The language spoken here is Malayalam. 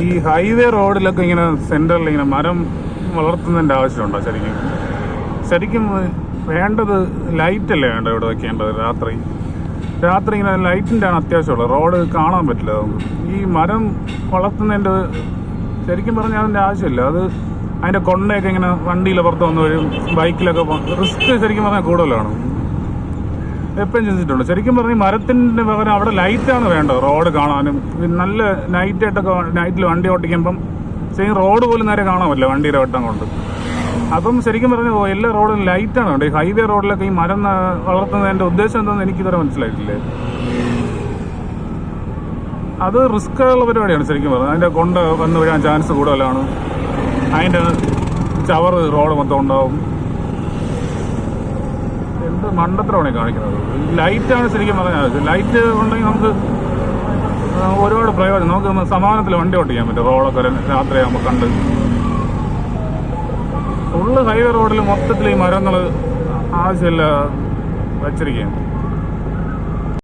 ഈ ഹൈവേ റോഡിലൊക്കെ ഇങ്ങനെ സെൻറ്ററിൽ ഇങ്ങനെ മരം വളർത്തുന്നതിൻ്റെ ആവശ്യമുണ്ടോ? ശരിക്കും വേണ്ടത് ലൈറ്റല്ലേ വേണ്ടത് ഇവിടെ വയ്ക്കേണ്ടത്? രാത്രി ഇങ്ങനെ ലൈറ്റിൻ്റെ ആണ് അത്യാവശ്യമുള്ളത്. റോഡ് കാണാൻ പറ്റില്ല. ഈ മരം വളർത്തുന്നതിൻ്റെ ശരിക്കും പറഞ്ഞാൽ അതിൻ്റെ ആവശ്യമില്ല. അത് അതിൻ്റെ കൊണ്ടയൊക്കെ ഇങ്ങനെ വണ്ടിയിൽ പുറത്ത് വന്ന് വരും, ബൈക്കിലൊക്കെ റിസ്ക് ശരിക്കും പറഞ്ഞാൽ കൂടുതലാണ്. എപ്പോഴും ചിന്തിച്ചിട്ടുണ്ട്. ശരിക്കും പറഞ്ഞാൽ മരത്തിൻ്റെ പകരം അവിടെ ലൈറ്റാണ് വേണ്ടത് റോഡ് കാണാനും. നല്ല നൈറ്റിൽ വണ്ടി ഓട്ടിക്കുമ്പം ശരിക്കും റോഡ് പോലും നേരെ കാണാൻ പറ്റില്ല വണ്ടിയുടെ വെട്ടം കൊണ്ട്. അപ്പം ശരിക്കും പറഞ്ഞാൽ എല്ലാ റോഡിലും ലൈറ്റാണ് വേണ്ടത്. ഈ ഹൈവേ റോഡിലൊക്കെ ഈ മരം വളർത്തുന്നതിൻ്റെ ഉദ്ദേശം എന്താണെന്ന് എനിക്കിതുവരെ മനസ്സിലായിട്ടില്ലേ. അത് റിസ്ക് ഉള്ള പരിപാടിയാണ് ശരിക്കും പറഞ്ഞത്. അതിൻ്റെ കൊണ്ട് വന്ന് വീഴാൻ ചാൻസ് കൂടുതലാണ്. അതിൻ്റെ ചവറ് റോഡ് മൊത്തം ഉണ്ടാവും. എന്ത് മണ്ടത്തരമാണ് കാണിക്കുന്നത്. ലൈറ്റാണ് ശരിക്കും പറഞ്ഞാൽ. ലൈറ്റ് ഉണ്ടെങ്കിൽ നമുക്ക് ഒരുപാട് പ്രയോജനം. നമുക്ക് സമാധാനത്തിൽ വണ്ടി ഓട്ടിക്കാൻ പറ്റും. റോഡൊക്കെ രാത്രിയാകുമ്പോൾ കണ്ട് ഫുള്ള് ഹൈവേ റോഡിൽ മൊത്തത്തിൽ ഈ മരങ്ങൾ ആവശ്യമില്ല വച്ചിരിക്കുകയാണ്.